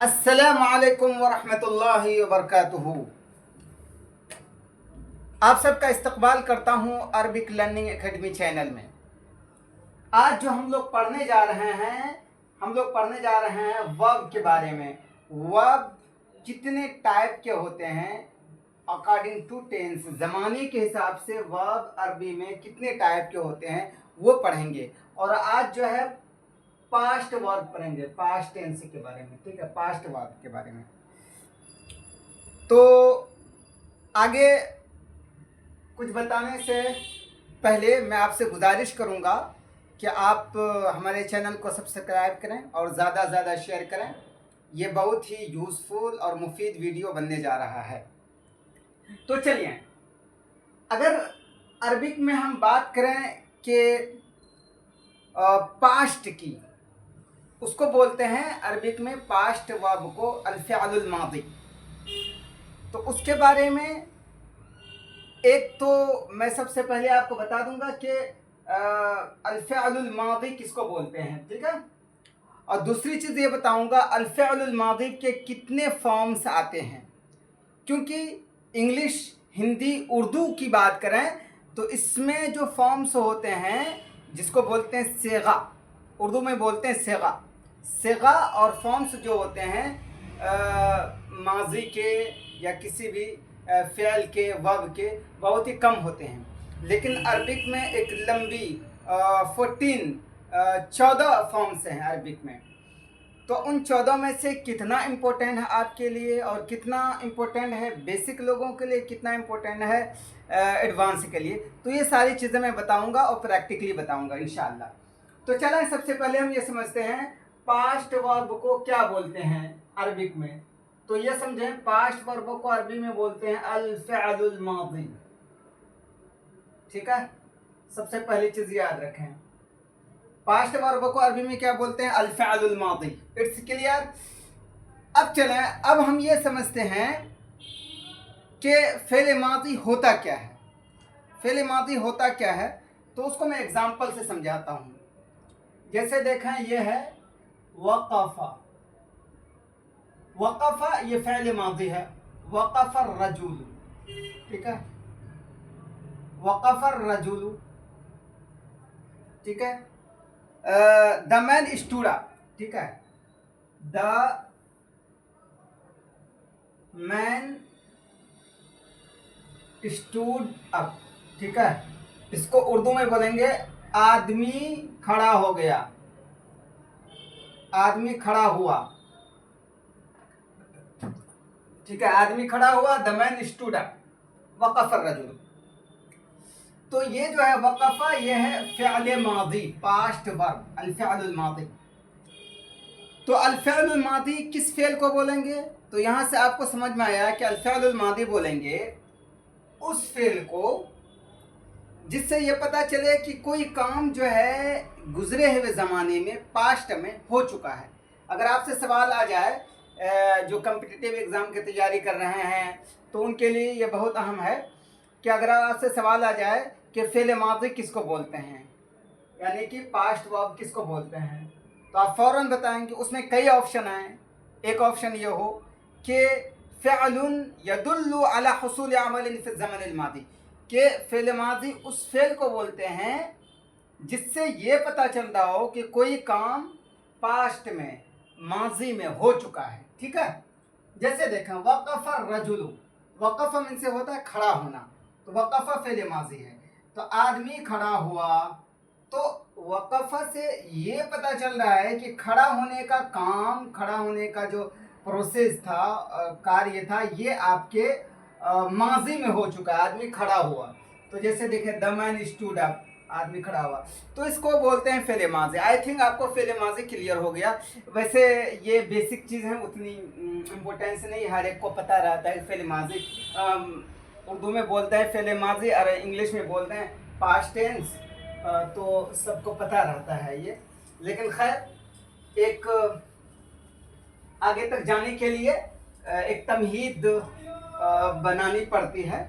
अस्सलामुअलैकुम वरहमतुल्लाहि वबरकातुहू। आप सबका इस्तकबाल करता हूँ अरबिक लर्निंग एकेडमी चैनल में। आज जो हम लोग पढ़ने जा रहे हैं वर्ब के बारे में। वर्ब कितने टाइप के होते हैं अकॉर्डिंग टू टेंस, ज़माने के हिसाब से वर्ब अरबी में कितने टाइप के होते हैं वो पढ़ेंगे। और आज जो है पास्ट वर्ब पढ़ेंगे, पास्ट टेंस के बारे में। ठीक है, पास्ट वर्ब के बारे में। तो आगे कुछ बताने से पहले मैं आपसे गुजारिश करूंगा कि आप हमारे चैनल को सब्सक्राइब करें और ज़्यादा से ज़्यादा शेयर करें। ये बहुत ही यूज़फुल और मुफीद वीडियो बनने जा रहा है। तो चलिए, अगर अरबिक में हम बात करें कि पास्ट की, उसको बोलते हैं अरबिक में पास्ट वर्ब को अल-फ़िअलुल मादी। तो उसके बारे में एक तो मैं सबसे पहले आपको बता दूंगा कि अल-फ़िअलुल मादी किसको बोलते हैं, ठीक है। और दूसरी चीज़ ये बताऊंगा अल-फ़िअलुल मादी के कितने फॉर्म्स आते हैं, क्योंकि इंग्लिश, हिंदी, उर्दू की बात करें तो इसमें जो फॉर्म्स होते हैं जिसको बोलते हैं सेगा, उर्दू में बोलते हैं सेगा। सेगा और फॉर्म्स जो होते हैं माजी के या किसी भी फ़िअल के, वर्ब के, बहुत ही कम होते हैं। लेकिन अरबिक में एक लंबी 14 फॉर्म्स हैं अरबिक में। तो उन 14 में से कितना इम्पोर्टेंट है आपके लिए और कितना इम्पोर्टेंट है बेसिक लोगों के लिए, कितना इम्पोर्टेंट है एडवांस के लिए, तो ये सारी चीज़ें मैं बताऊंगा और प्रैक्टिकली बताऊंगा इंशाल्लाह। तो चलें, सबसे पहले हम ये समझते हैं पास्ट वर्ब को क्या बोलते हैं अरबिक में। तो ये समझें, पास्ट वर्ब को अरबी में बोलते हैं अल-फ़िअलुल मादी। ठीक है, सबसे पहली चीज़ याद रखें, पास्ट वर्ब को अरबी में क्या बोलते हैं? अल-फ़िअलुल मादी। It's clear. अब चलें, अब हम ये समझते हैं कि फ़िअल मादी होता क्या है। फ़िअल मादी होता क्या है तो उसको मैं एग्जांपल से समझाता हूँ। जैसे देखें, ये है वक़फ़ा। वक़फ़ा ये फ़िअल मादी है। वक़फ़ अर्रजुल, ठीक है, वक़फ़ अर्रजुल, ठीक है। द मैन स्टूड अप, ठीक है, द मैन स्टूड अप, ठीक है। इसको उर्दू में बोलेंगे आदमी खड़ा हो गया, आदमी खड़ा हुआ, ठीक है, आदमी खड़ा हुआ। द मैन स्टूड अप, वक़फ़ अर्रजुल। तो ये जो है वक़फ़ा, ये है फ़िअल मादी, पास्ट वर्ब अल-फ़िअलुल मादी। तो अल-फ़िअलुल मादी किस फ़िअल को बोलेंगे? तो यहाँ से आपको समझ में आया कि अल-फ़िअलुल मादी बोलेंगे उस फ़िअल को जिससे ये पता चले कि कोई काम जो है गुजरे हुए ज़माने में, पास्ट में हो चुका है। अगर आपसे सवाल आ जाए जो कम्पिटिटिव एग्ज़ाम की तैयारी कर रहे हैं तो उनके लिए ये बहुत अहम है कि अगर आपसे सवाल आ जाए कि फ़िअल मादी किसको बोलते हैं, यानी कि पास्ट वर्ब किसको बोलते हैं, तो आप फ़ौरन बताएंगे। उसमें कई ऑप्शन हैं। एक ऑप्शन ये हो कि फ़िअलुन यदुल्लु अला हुसूल अमलिन फ़ी ज़मनिल मादी, कि फ़िअल मादी उस फ़िअल को बोलते हैं जिससे ये पता चल रहा हो कि कोई काम पास्ट में, माजी में हो चुका है, ठीक है। जैसे देखें, वक़फ़ अर्रजुलु, वक़फ़ मीन से होता है खड़ा होना, तो वक़फ़ फ़िअल माजी है, तो आदमी खड़ा हुआ। तो वक़फ़ से ये पता चल रहा है कि खड़ा होने का काम, खड़ा होने का जो प्रोसेस था, कार्य था, ये आपके माजी में हो चुका है, आदमी खड़ा हुआ। तो जैसे देखें, द मैन स्टूड अप, आदमी खड़ा हुआ, तो इसको बोलते हैं फ़िअल माज़ी। आई थिंक आपको फ़िअल माज़ी क्लियर हो गया। वैसे ये बेसिक चीज़ है, उतनी इम्पोर्टेंस नहीं, हर एक को पता रहता है फ़िअल माज़ी। उर्दू में बोलते हैं फ़िअल माज़ी और इंग्लिश में बोलते हैं पास्ट टेंस, तो सबको पता रहता है ये। लेकिन खैर, एक आगे तक जाने के लिए एक तमहीद बनानी पड़ती है,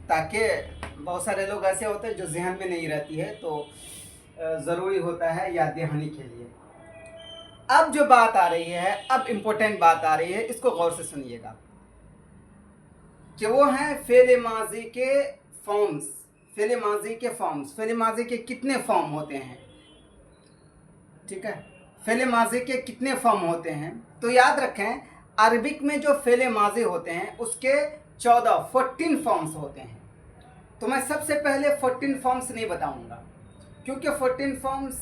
ताकि बहुत सारे लोग ऐसे होते हैं जो जहन में नहीं रहती है, तो ज़रूरी होता है याद दहानी के लिए। अब जो बात आ रही है, अब इम्पोर्टेंट बात आ रही है, इसको गौर से सुनिएगा कि वो हैं फेल माजी के फॉर्म्स। फेल माजी के फॉर्म्स, फेल माजी के कितने फॉर्म होते हैं, ठीक है, फेल माजी के कितने फॉर्म होते हैं। तो याद रखें, अरबिक में जो फेल माजी होते हैं उसके 14 फॉर्म्स होते हैं। तो मैं सबसे पहले 14 फॉर्म्स नहीं बताऊंगा, क्योंकि 14 फॉर्म्स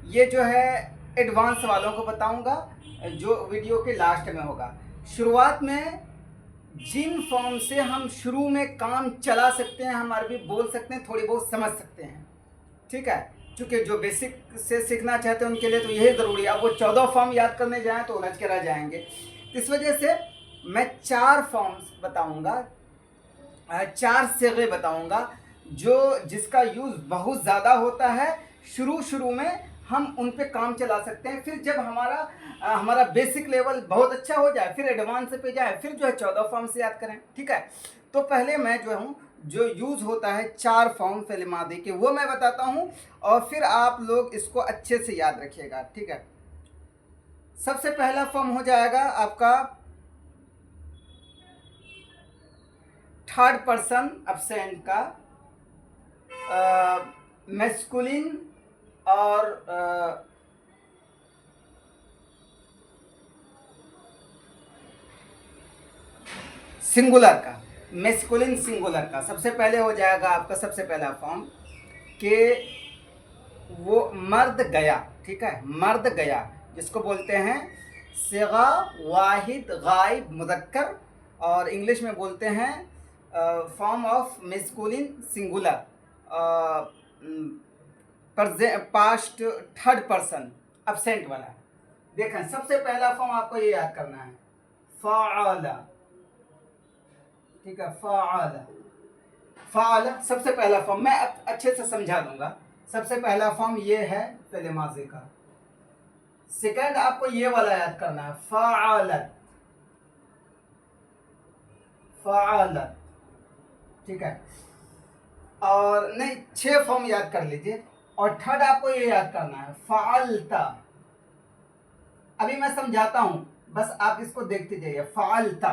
ये जो है एडवांस वालों को बताऊंगा, जो वीडियो के लास्ट में होगा। शुरुआत में जिन फॉर्म से हम शुरू में काम चला सकते हैं, हम अरबी बोल सकते हैं, थोड़ी बहुत समझ सकते हैं, ठीक है, क्योंकि जो बेसिक से सीखना चाहते हैं उनके लिए तो यही ज़रूरी है। अब वो 14 फॉर्म याद करने जाएं तो उलझ के रह जाएंगे। इस वजह से मैं 4 फॉर्म्स बताऊंगा, 4 सिगे बताऊंगा जो जिसका यूज़ बहुत ज़्यादा होता है। शुरू में हम उन पे काम चला सकते हैं, फिर जब हमारा बेसिक लेवल बहुत अच्छा हो जाए, फिर एडवांस पे जाए, फिर जो है 14 फॉर्म से याद करें, ठीक है। तो पहले मैं जो हूँ, जो यूज़ होता है 4 फॉर्म फेल मादी के, वो मैं बताता हूँ, और फिर आप लोग इसको अच्छे से याद रखिएगा, ठीक है। सबसे पहला फॉर्म हो जाएगा आपका थर्ड पर्सन एब्सेंट का, मैस्कुलिन और सिंगुलर का, मैस्कुलिन सिंगुलर का सबसे पहले हो जाएगा आपका सबसे पहला फॉर्म कि वो मर्द गया, ठीक है, मर्द गया, जिसको बोलते हैं सिगा वाहिद गायब मुज़क्कर, और इंग्लिश में बोलते हैं form of masculine singular, past third person absent वाला। देखें, सबसे पहला फॉर्म आपको ये याद करना है, फ़अला, ठीक है, फ़अला। फ़अला सबसे पहला फॉर्म, मैं अच्छे से समझा दूंगा। सबसे पहला फॉर्म ये है फेल माज़ी का। सेकंड आपको ये वाला याद करना है, फ़अलत, फ़अलत, ठीक है, और नहीं 6 फॉर्म याद कर लीजिए। और थर्ड आपको ये याद करना है, फ़अलता। अभी मैं समझाता हूं, बस आप इसको देखते जाइए, फ़अलता,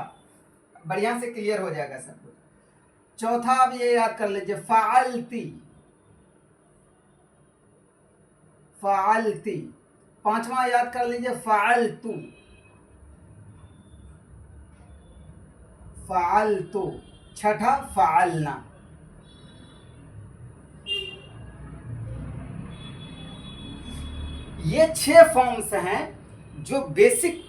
बढ़िया से क्लियर हो जाएगा सब कुछ। चौथा आप ये याद कर लीजिए, फ़अलती, फ़अलती। पांचवा याद कर लीजिए, फ़अलतु, फ़अलतु। छठा फ़अलना। ये 6 फॉर्म्स हैं जो बेसिक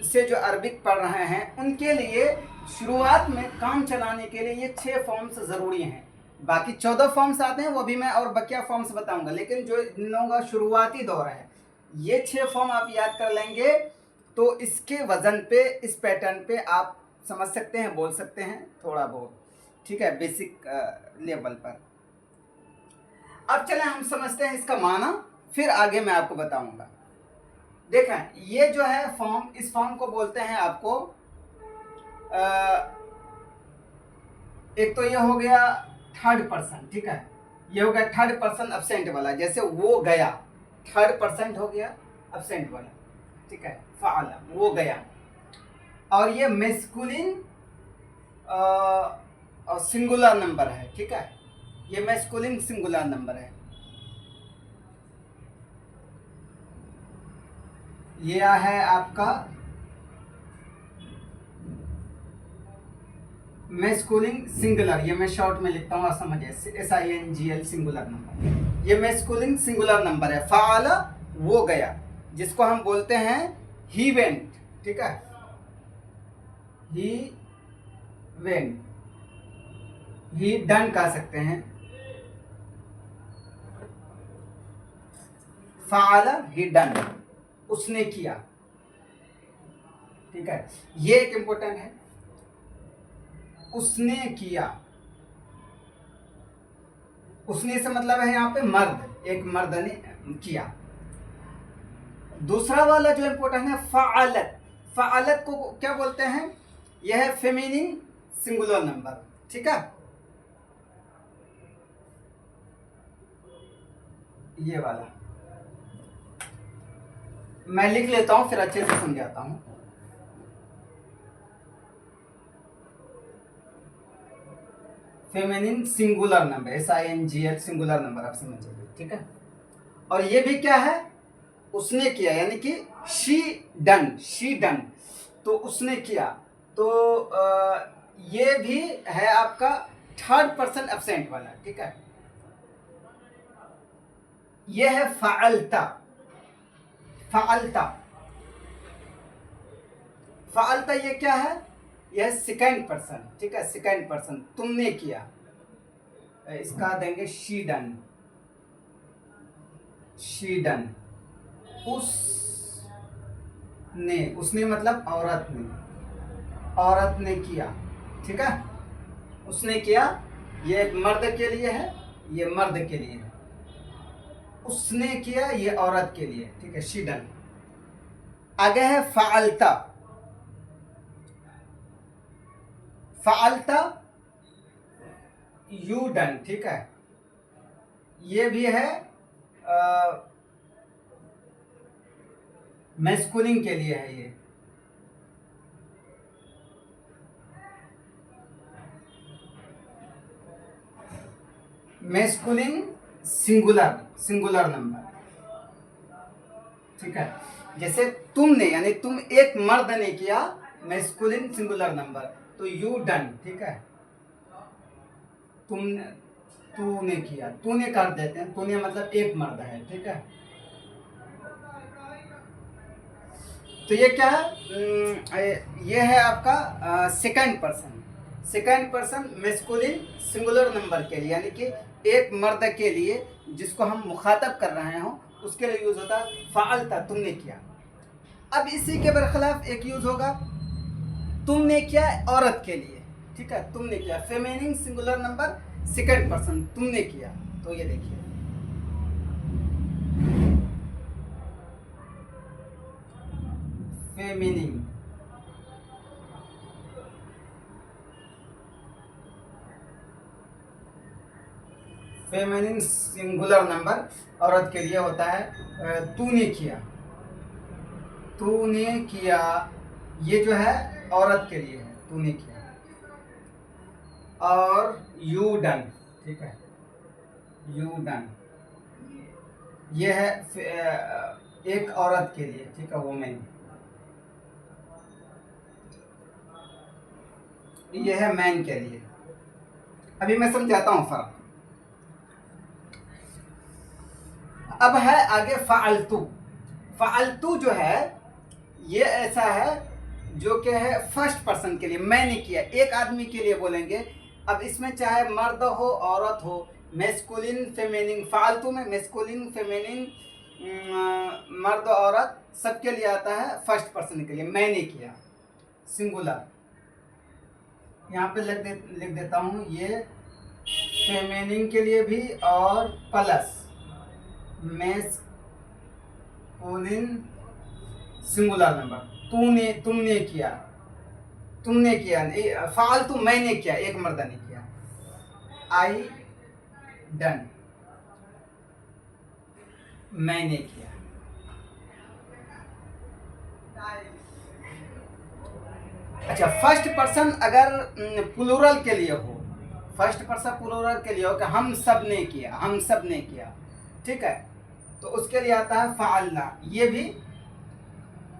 से जो अरबिक पढ़ रहे हैं उनके लिए शुरुआत में काम चलाने के लिए ये 6 फॉर्म्स ज़रूरी हैं। बाकी 14 फॉर्म्स आते हैं, वो भी मैं और बकिया फॉर्म्स बताऊंगा, लेकिन जो इन लोगों का शुरुआती दौर है, ये 6 फॉर्म आप याद कर लेंगे तो इसके वज़न पे, इस पैटर्न पे आप समझ सकते हैं, बोल सकते हैं थोड़ा बहुत, ठीक है, बेसिक लेवल पर। अब चलें हम समझते हैं इसका माना, फिर आगे मैं आपको बताऊंगा। देखें, ये जो है फॉर्म, इस फॉर्म को बोलते हैं आपको एक तो ये हो गया थर्ड पर्सन, ठीक है, ये हो गया थर्ड पर्सन एब्सेंट वाला, जैसे वो गया, थर्ड पर्सन हो गया एब्सेंट वाला, ठीक है, फ़अला, वो गया। और ये मैस्कुलिन और सिंगुलर नंबर है, ठीक है, ये मैस्कुलिन सिंगुलर नंबर है। ये है आपका मैस्कुलिन सिंगुलर, ये मैं शॉर्ट में लिखता हूँ, समझिए, SINGL सिंगुलर नंबर, ये मैस्कुलिन सिंगुलर नंबर है। फ़अला वो गया, जिसको हम बोलते हैं ही वेंट, ठीक है, ही वेंट, ही डन कह सकते हैं, फ़अला ही डन, उसने किया, ठीक है, ये एक इम्पोर्टेंट है, उसने किया। उसने से मतलब है यहाँ पे मर्द, एक मर्द ने किया। दूसरा वाला जो इम्पोर्टेंट है, फ़अलत, फ़अलत को क्या बोलते हैं, यह है फेमिनिन सिंगुलर नंबर, ठीक है, ये वाला। मैं लिख लेता हूं फिर अच्छे से समझाता हूं। Feminine singular number, SINGL singular number, आप समझ जाइए, ठीक है। और ये भी क्या है, उसने किया, यानी कि शी डन, तो उसने किया। तो ये भी है आपका थर्ड पर्सन एब्सेंट वाला, ठीक है। ये है फ़अलता, ये क्या है, यह सेकंड पर्सन, ठीक है, सेकंड पर्सन, तुमने किया। इसका देंगे शी डन, उसने मतलब औरत ने किया, ठीक है, उसने किया। ये एक मर्द के लिए है, ये मर्द के लिए है। उसने किया, ये औरत के लिए, ठीक है, शी डन। आगे है फ़अलता, यू डन, ठीक है। ये भी है मैस्कुलिन के लिए है। ये मैस्कुलिन सिंगुलर नंबर, ठीक है। जैसे तुमने, यानी तुम एक मर्द ने किया, मैस्कुलिन सिंगुलर नंबर, तो यू डन, ठीक है। तूने किया, तूने कर देते हैं, तूने मतलब एक मर्द है, ठीक है। तो ये क्या है, ये है आपका second person masculine singular number के लिए, यानी कि एक मर्द के लिए जिसको हम मुखातब कर रहे हो उसके लिए यूज होता है फ़अलता, तुमने किया। अब इसी के बरखिलाफ एक यूज होगा तुमने किया औरत के लिए, ठीक है, तुमने किया, feminine singular number second person, तुमने किया। तो ये देखिए, फेमिनिन सिंगुलर नंबर औरत के लिए होता है तूने किया, ये जो है औरत के लिए है, तूने किया। और यू डन, ठीक है, यू डन, ये है एक औरत के लिए, ठीक है, वुमेन। ये है मैन के लिए। अभी मैं समझाता हूं फर्क। अब है आगे फ़अलतू जो है, ये ऐसा है जो कि है फर्स्ट पर्सन के लिए, मैंने किया, एक आदमी के लिए बोलेंगे। अब इसमें चाहे मर्द हो औरत हो, मैस्कुलिन फेमिनिन, फ़ालतू में मैस्कुलिन फेमिनिन, मर्द औरत सबके लिए आता है फर्स्ट पर्सन के लिए, मैंने किया, सिंगुलर। यहाँ पे लिख देता हूँ, ये फेमिनिन के लिए भी और प्लस मैस्कुलिन सिंगुलर नंबर, तुमने किया, फालतू मैंने किया, एक मर्द ने किया, आई डन, मैंने किया। अच्छा, फर्स्ट पर्सन अगर प्लूरल के लिए हो, कि हम सब ने किया, ठीक है, तो उसके लिए आता है फ़अलना। ये भी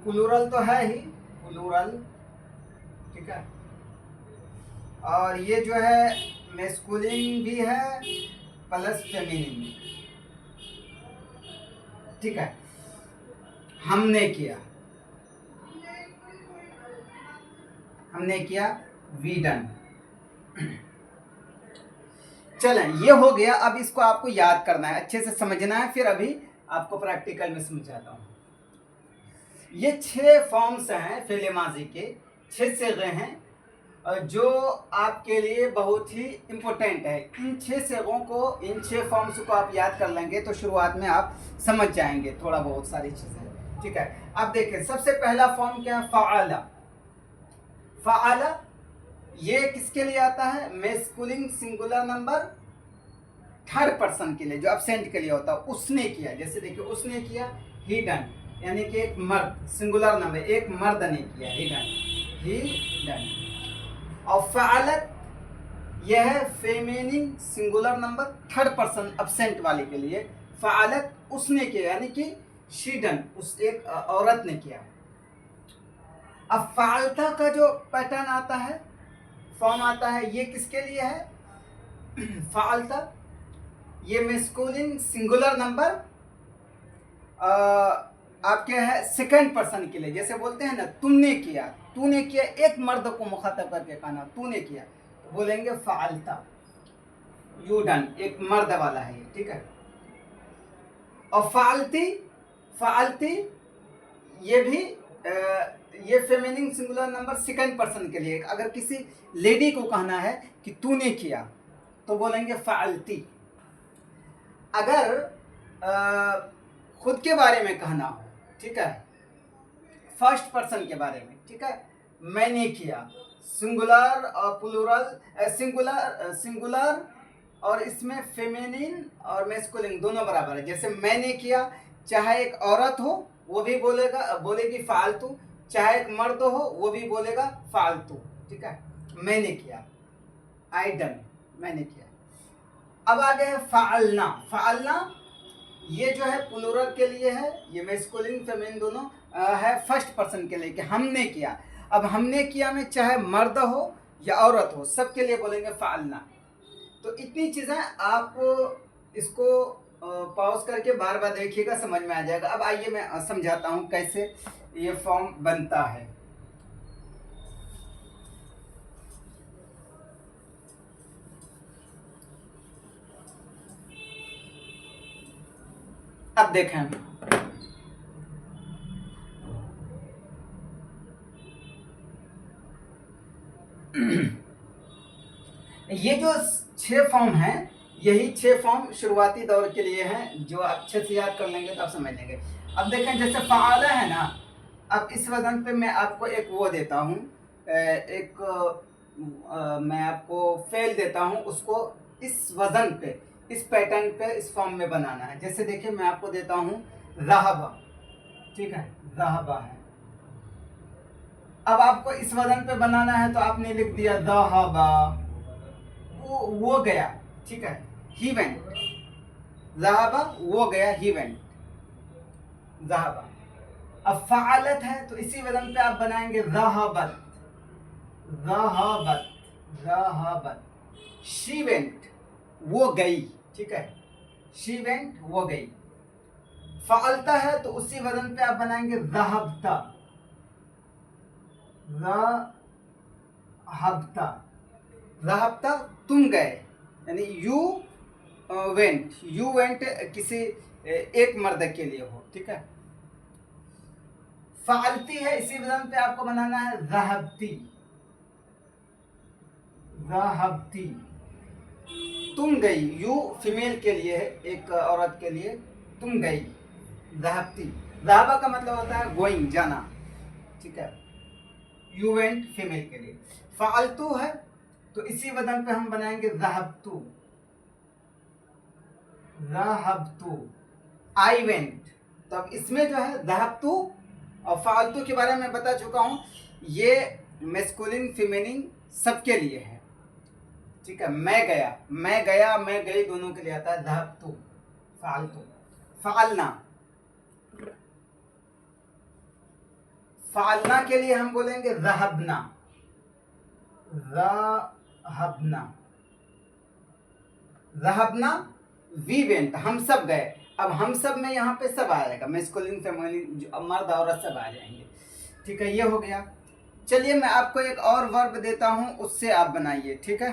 प्लूरल तो है ही, प्लूरल, ठीक है। और ये जो है मैस्कुलिन भी है प्लस फेमिनिन भी, ठीक है। हमने किया, वी डन। चलें, ये हो गया। अब इसको आपको याद करना है, अच्छे से समझना है, फिर अभी आपको प्रैक्टिकल में समझाता हूँ। ये 6 फॉर्म्स हैं फेले माजी के, 6 सेगे हैं जो आपके लिए बहुत ही इम्पोर्टेंट है। इन 6 सेगों को, इन 6 फॉर्म्स को आप याद कर लेंगे तो शुरुआत में आप समझ जाएंगे थोड़ा बहुत सारी चीज़ें, ठीक है। अब देखिए, सबसे पहला फॉर्म क्या है, फ़अला। ये किसके लिए आता है, masculine singular number third person के लिए, जो एब्सेंट के लिए होता है, उसने किया। जैसे देखिए, उसने किया, ही डन, यानी कि एक मर्द, सिंगुलर नंबर, एक मर्द ने किया, ही डन। और फ़अलत यह है feminine singular number, third person absent वाले के लिए। फ़अलत उसने किया, यानी कि शी डन, उस एक औरत ने किया। अब फ़अलता का जो पैटर्न आता है, फॉर्म आता है, ये किसके लिए है? फ़अलता ये मैस्कुलिन सिंगुलर नंबर आपके है सेकंड पर्सन के लिए। जैसे बोलते हैं ना तुमने किया, तूने किया, एक मर्द को मुखातब करके कहना तूने किया, तो बोलेंगे फ़अलता, यू डन, एक मर्द वाला है ये, ठीक है। और फ़अलती, फ़अलती ये भी ये feminine singular number second person के लिए। अगर किसी लेडी को कहना है कि तूने किया तो बोलेंगे फ़अलती। अगर खुद के बारे में कहना हो, ठीक है, फर्स्ट पर्सन के बारे में, ठीक है, मैंने किया, सिंगुलर और प्लूरल, सिंगुलर और इसमें फेमिनिन और मैस्कुलिन दोनों बराबर है। जैसे मैंने किया, चाहे एक औरत हो वो भी बोलेगी फ़ालतू, चाहे एक मर्द हो वो भी बोलेगा फ़ालतू, ठीक है। मैंने किया, आई डन, मैंने किया। अब आ गए फ़अलना। फ़अलना ये जो है प्लूरल के लिए है, ये मैस्कुलिन फेमिनिन दोनों है, फर्स्ट पर्सन के लिए कि हमने किया। अब हमने किया में चाहे मर्द हो या औरत हो, सबके लिए बोलेंगे फ़अलना। तो इतनी चीज़ें आप इसको पॉज करके बार बार देखिएगा, समझ में आ जाएगा। अब आइए मैं समझाता हूँ कैसे ये फॉर्म बनता है। अब देखें, ये जो 6 फॉर्म हैं, यही 6 फॉर्म शुरुआती दौर के लिए हैं, जो अच्छे से याद कर लेंगे तो आप समझ लेंगे। अब देखें जैसे फ़अला है ना, अब इस वजन पे मैं आपको एक वो देता हूँ, मैं आपको फेल देता हूँ, उसको इस वजन पे, इस पैटर्न पे, इस फॉर्म में बनाना है। जैसे देखिए मैं आपको देता हूँ ज़हबा, ठीक है, ज़हबा है। अब आपको इस वजन पे बनाना है तो आपने लिख दिया ज़हबा, वो गया, ठीक है, ही वेंट, ज़हबा वो गया, ही वेंट, ज़हबा। अब फ़अलत है तो इसी वजन पे आप बनाएंगे ज़हबत, ज़हबत, ज़हबत। शी वेंट वो गई, ठीक है, शी वेंट वो गई। फ़अलता है तो उसी वजन पे आप बनाएंगे ज़हबता, ज़हबता, ज़हबता तुम गए, यानी यू वेंट किसी एक मर्द के लिए हो, ठीक है। फ़अलती है, इसी वजन पे आपको बनाना है ज़हबती, ज़हबती तुम गई, यू फीमेल के लिए है, एक औरत के लिए, तुम गई, ज़हबती। ज़हबा का मतलब होता है गोइंग, जाना, ठीक है, यू वेंट फीमेल के लिए। फ़अलतू है तो इसी वजन पे हम बनाएंगे ज़हबतू, ज़हबतू, आई वेंट। तो अब इसमें जो है ज़हबतू और फ़ालतू के बारे में बता चुका हूँ, ये मैस्कुलिन फेमिनिन सबके लिए है, ठीक है। मैं गया, मैं गई दोनों के लिए आता है ज़हबतू, फ़ालतू। फ़अलना, फ़अलना के लिए हम बोलेंगे ज़हबना, ज़हबना, ज़हबना, वी वेंट हम सब गए। अब हम सब में यहाँ पे सब आएगा, मैस्कुलिन फेमिनिन, मर्द औरत सब आ जाएंगे, ठीक है, ये हो गया। चलिए मैं आपको एक और वर्ब देता हूँ, उससे आप बनाइए, ठीक है।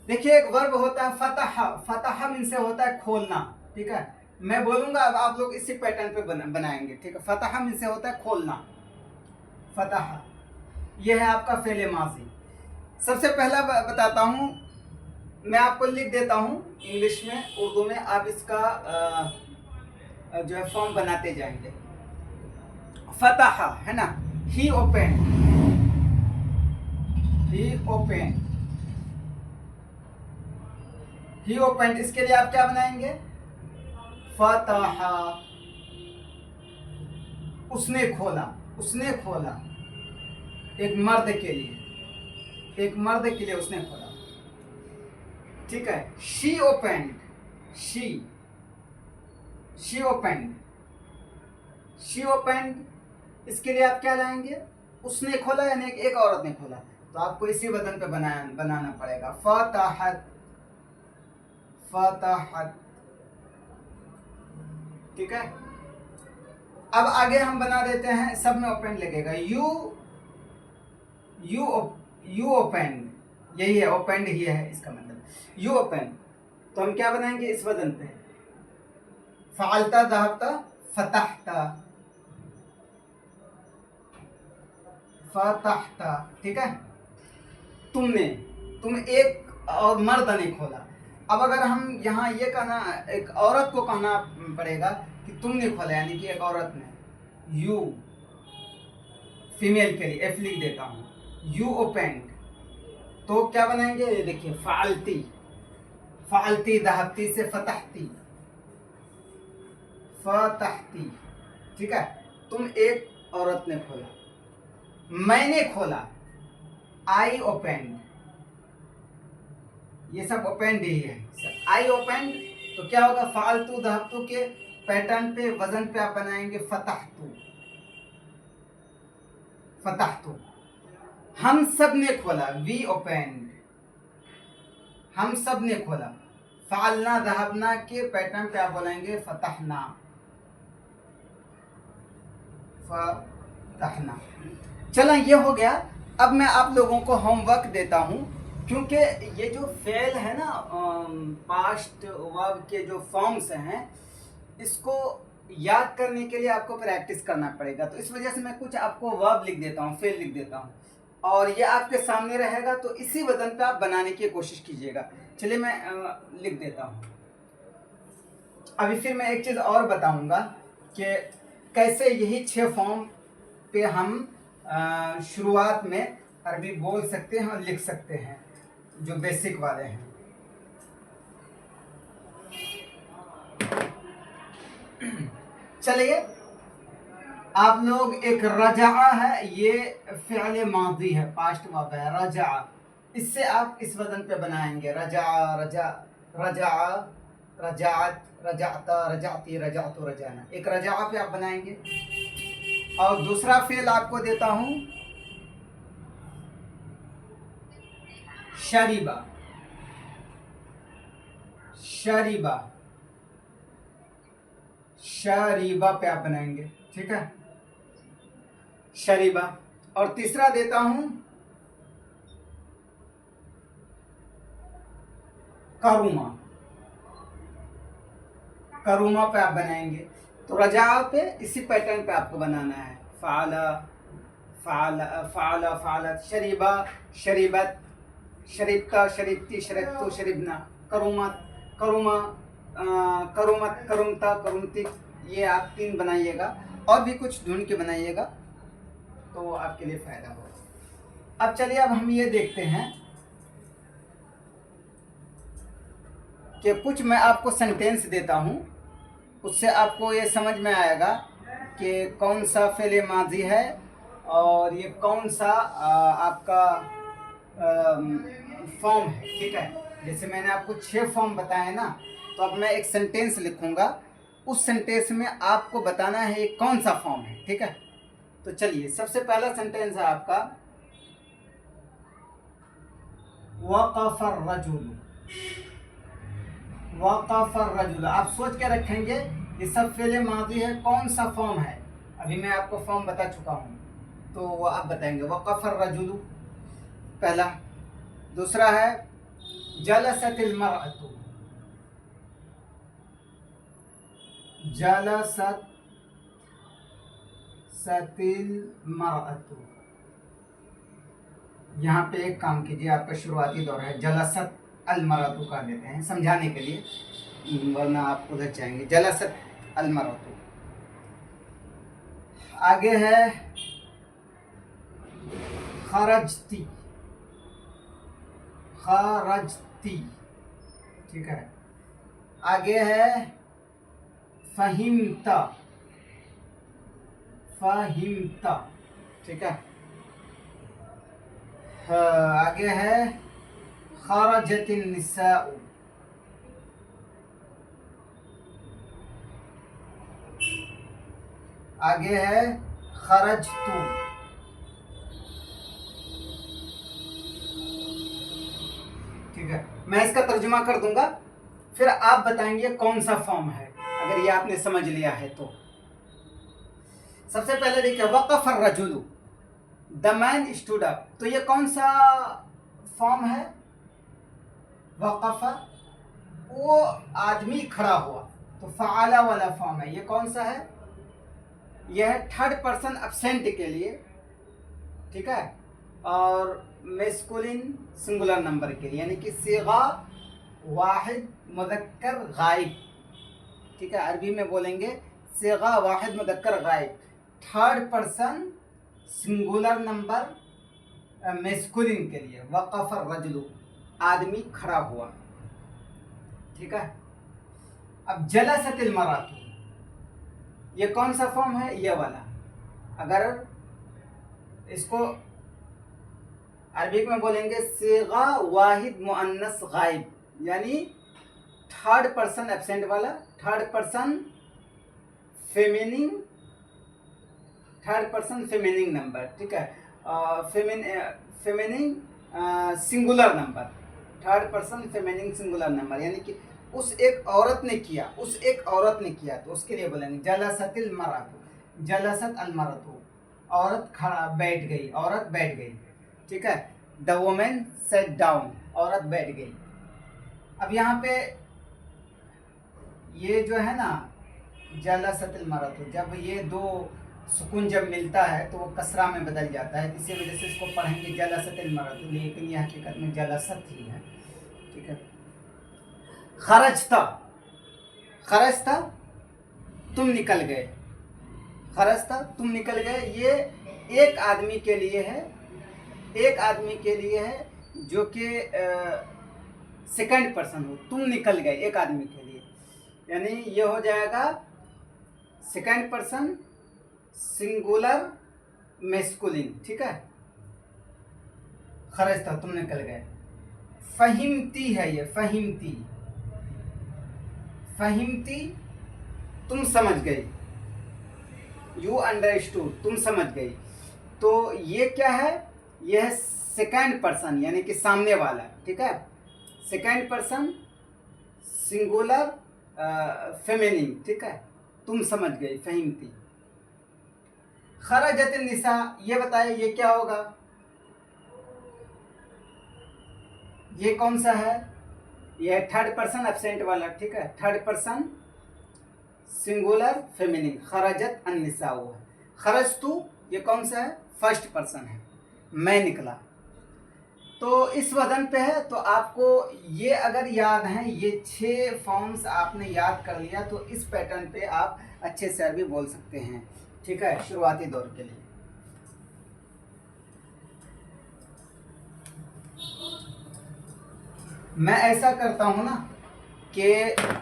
देखिए एक वर्ब होता है फतह, फतह मीन से होता है खोलना, ठीक है। मैं बोलूंगा अब आप लोग इसी पैटर्न पे बनाएंगे, ठीक है। फतह मीन से होता है खोलना, फतह ये है आपका फेले माजी। सबसे पहला बताता हूँ, मैं आपको लिख देता हूँ इंग्लिश में, उर्दू में, आप इसका जो है फॉर्म बनाते जाएंगे। फतह है ना, ही ओपन, ही ओपन, ही ओपन, इसके लिए आप क्या बनाएंगे? फतह, उसने खोला, उसने खोला, एक मर्द के लिए, एक मर्द के लिए उसने खोला, ठीक है। She opened, she opened, she opened, इसके लिए आप क्या लाएंगे? उसने खोला यानी एक औरत ने खोला, तो आपको इसी वजन पे बनाना पड़ेगा। फतहत, फतहत, ठीक है। अब आगे हम बना देते हैं, सब में ओपेंड लगेगा। यू ओपेंड, यही है, ओपेंड ही है इसका मतलब, यू ओपेंड। तो हम क्या बनाएंगे इस वजन पे? फालता दहबता फतहता, फतहता, ठीक है। तुमने, तुम एक और मर्द ने खोला। अब अगर हम यहाँ ये कहना, एक औरत को कहना पड़ेगा कि तुमने खोला, यानी कि एक औरत ने। यू फीमेल के लिए एफ लिख देता हूँ, यू ओपेंड। तो क्या बनाएंगे? ये देखिए, फालती, फालती दहबती से फतहती, फतहती, ठीक है। तुम एक औरत ने खोला, मैंने खोला, आई ओपेंड, ये सब ओपेंड ही है सब। आई ओपेंड, तो क्या होगा? फालतू दहबतू के पैटर्न पे, वजन पे आप बनाएंगे फतहतू, फतहतू। हम सब ने खोला, वी ओपेंड, हम सब ने खोला। फालना दहबना के पैटर्न पे आप बोलेंगे फतहना, फतहना। चलो ये हो गया। अब मैं आप लोगों को होमवर्क देता हूँ, क्योंकि ये जो फेल है ना, पास्ट वर्ब के जो फॉर्म्स हैं, इसको याद करने के लिए आपको प्रैक्टिस करना पड़ेगा। तो इस वजह से मैं कुछ आपको वर्ब लिख देता हूँ, फेल लिख देता हूँ, और ये आपके सामने रहेगा, तो इसी वजन पे आप बनाने की कोशिश कीजिएगा। चलिए मैं लिख देता हूँ। अभी फिर मैं एक चीज़ और बताऊँगा कि कैसे यही 6 फॉर्म पे हम शुरुआत में अरबी बोल सकते हैं और लिख सकते हैं, जो बेसिक वाले हैं। चलिए, आप लोग, एक रजा है, ये फ़िअल मादी है, पास्ट वर्ब है, रजा। इससे आप इस वजन पे बनाएंगे, रजा, रजा, रजा, रजात, रजाता, रजाती, रजातु, रजाना। एक रजा पे आप बनाएंगे। और दूसरा फेल आपको देता हूं, शरीबा, शरीबा, शरीबा पे आप बनाएंगे, ठीक है, शरीबा। और तीसरा देता हूं, करूमा, करूमा पे आप बनाएंगे। तो रजा पे इसी पैटर्न पे आपको बनाना है, फाला, फाला, फाला, फालत, शरीबा, शरीबत, शरीबता, शरीबती, शरीबतु, शरीबना, करूमत, करूमा, करूमत, करूमता, करूमती। ये आप 3 बनाइएगा, और भी कुछ ढूंढ के बनाइएगा, तो आपके लिए फ़ायदा होगा। अब चलिए, अब हम ये देखते हैं कि कुछ मैं आपको सेंटेंस देता हूँ, उससे आपको ये समझ में आएगा कि कौन सा फ़ेल माजी है और ये कौन सा आपका फॉर्म है, ठीक है। जैसे मैंने आपको 6 फॉर्म बताए ना, तो अब मैं एक सेंटेंस लिखूंगा, उस सेंटेंस में आपको बताना है ये कौन सा फॉर्म है, ठीक है। तो चलिए, सबसे पहला सेंटेंस है आपका, वक़फ़र रजुल, वक़फ़र रजुल। आप सोच के रखेंगे ये सब फ़ेल मादी है, कौन सा फॉर्म है। अभी मैं आपको फॉर्म बता चुका हूँ, तो वो आप बताएंगे। वक़फ़र रजुल पहला। दूसरा है जलसतिल मरअतु, जलसत सतिल मरअतु। यहाँ पे एक काम कीजिए, आपका शुरुआती दौर है, जलसत अल मरअतु कर देते हैं समझाने के लिए, वरना आप उधर जाएंगे। जलसत अल मरअतु। आगे है खरजती, खरजती, ठीक है। आगे है फहिमता, फहिमता, ठीक है। हाँ, आगे है खरजतिन निसाउ, आगे है खरजतु, ठीक है। मैं इसका तर्जुमा कर दूंगा, फिर आप बताएंगे कौन सा फॉर्म है, अगर ये आपने समझ लिया है तो। सबसे पहले देखिए वक़फ़ अर्रजुलु, द मैन स्टूड अप, तो ये कौन सा फॉर्म है? वक़फ़, वो आदमी खड़ा हुआ, तो फ़अला वाला फॉर्म है। ये कौन सा है? यह है थर्ड पर्सन एब्सेंट के लिए, ठीक है, और मैस्कुलिन सिंगुलर नंबर के लिए, यानी कि सीगा वाहिद मुज़क्कर गायब, ठीक है। अरबी में बोलेंगे सीगा वाहिद मुज़क्कर गायब, third person singular number masculine के लिए। वक़फ़ अर्रजुलु, आदमी खड़ा हुआ, ठीक है। अब जलसतिल मरातु, ये कौन सा फॉर्म है? ये वाला। अगर इसको अरबी में बोलेंगे सीगा वाहिद मुअन्नस गायब, यानी थर्ड पर्सन एब्सेंट वाला, थर्ड पर्सन फेमिनिन नंबर, ठीक है। Feminine singular number, third person feminine singular number, यानी कि उस एक औरत ने किया, तो उसके लिए बोलेंगे जलसतिल मरातु, जलसत अल मरातु, औरत बैठ गई, ठीक है। द वुमेन सेट डाउन, औरत बैठ गई। अब यहाँ पे ये जो है ना जलसतिल मरातु, जब ये दो सुकून जब मिलता है तो वो कसरा में बदल जाता है, इसी वजह से इसको पढ़ेंगे जलसतिल मरातु, लेकिन यह हकीकत में जलसत ही है, ठीक है। खरजता तुम निकल गए, खरजता तुम निकल गए, ये एक आदमी के लिए है, जो कि सेकंड पर्सन हो। तुम निकल गए एक आदमी के लिए, यानी ये हो जाएगा सेकंड पर्सन सिंगुलर मैस्कुलिन, ठीक है। खरजता तुम निकल गए। फहिमती है ये, फहिमती तुम समझ गई, यू अंडरस्टूड, तुम समझ गई। तो ये क्या है? यह है सेकंड पर्सन, यानी कि सामने वाला, ठीक है। सेकंड पर्सन सिंगुलर फेमिनिन, ठीक है। तुम समझ गई, फहिमती। खरजतिन निसा, ये बताइए ये क्या होगा? ये कौन सा है? यह थर्ड पर्सन एब्सेंट वाला, ठीक है, थर्ड पर्सन सिंगुलर फेमिनिन, खरजत अन्निसा हुआ। खरजतु ये कौन सा है? फर्स्ट पर्सन है, मैं निकला। तो इस वजन पे है, तो आपको ये अगर याद है, ये 6 फॉर्म्स आपने याद कर लिया, तो इस पैटर्न पे आप अच्छे से अरबी बोल सकते हैं, ठीक है, शुरुआती दौर के लिए। मैं ऐसा करता हूँ ना कि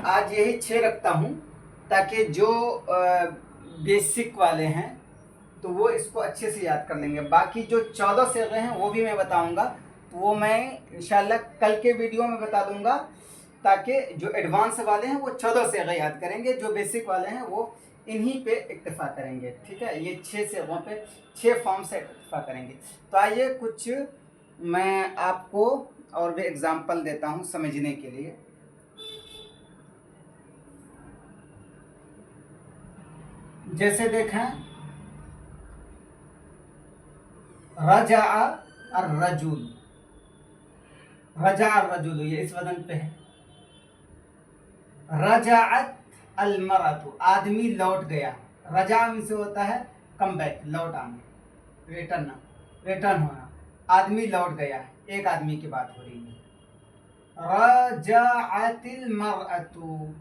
आज यही 6 रखता हूँ, ताकि जो बेसिक वाले हैं तो वो इसको अच्छे से याद कर लेंगे। बाकी जो 14 सेगे हैं वो भी मैं बताऊँगा, तो वो मैं इंशाल्लाह कल के वीडियो में बता दूंगा, ताकि जो एडवांस वाले हैं वो 14 सेगे याद करेंगे, जो बेसिक वाले हैं वो इन्हीं पे इक्तफा करेंगे, ठीक है। ये 6 सेगों पे 6 फॉर्म से इक्तफा करेंगे। तो आइए कुछ मैं आपको और भी एग्जाम्पल देता हूँ समझने के लिए। जैसे देखें, रजा अर्रजुल, रजा अर्रजुल, ये इस वजन पे है। रजाअत अलमरतु, आदमी लौट गया। रजा से होता है कम बैक, लौट आना, रिटर्न होना। आदमी लौट गया, एक आदमी की बात हो रही है। रजाअतिल मरअतु,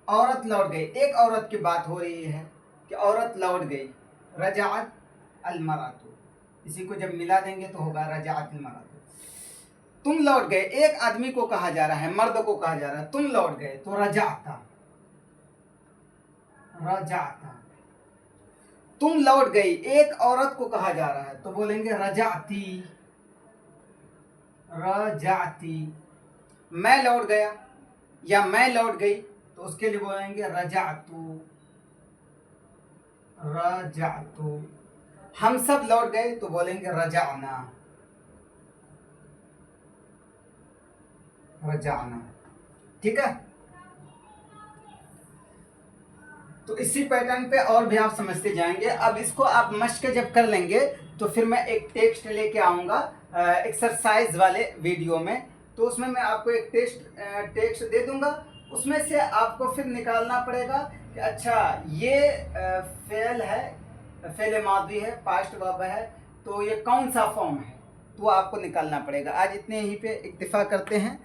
औरत लौट गई, एक औरत की बात हो रही है कि औरत लौट गई। रजाअत अलमरअतु, इसी को जब मिला देंगे तो होगा रजाअत अलमरअतु। तुम लौट गए, एक आदमी को कहा जा रहा है, मर्द को कहा जा रहा है, तुम लौट गए, तो रजाता, तुम लौट गई, एक औरत को कहा जा रहा है तो बोलेंगे रजाती, रजाती। मैं लौट गया या मैं लौट गई तो उसके लिए बोलेंगे रजातू, रजातू। हम सब लौट गए तो बोलेंगे रजाना, रजाना। ठीक है, तो इसी पैटर्न पे और भी आप समझते जाएंगे। अब इसको आप मश्क जब कर लेंगे तो फिर मैं एक टेक्स्ट लेके आऊँगा एक्सरसाइज वाले वीडियो में, तो उसमें मैं आपको एक टेक्स्ट दे दूंगा। उसमें से आपको फिर निकालना पड़ेगा कि अच्छा ये फेल है, फेल मादी है, पास्ट वर्ब है, तो ये कौन सा फॉर्म है, तो आपको निकालना पड़ेगा। आज इतने ही पे इक्तिफा करते हैं।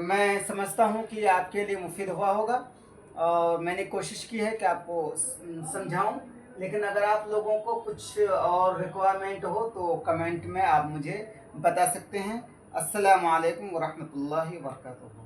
मैं समझता हूँ कि आपके लिए मुफीद हुआ होगा और मैंने कोशिश की है कि आपको समझाऊं, लेकिन अगर आप लोगों को कुछ और रिक्वायरमेंट हो तो कमेंट में आप मुझे बता सकते हैं। अस्सलामु अलैकुम वरहमतुल्लाहि वबरकातुहू।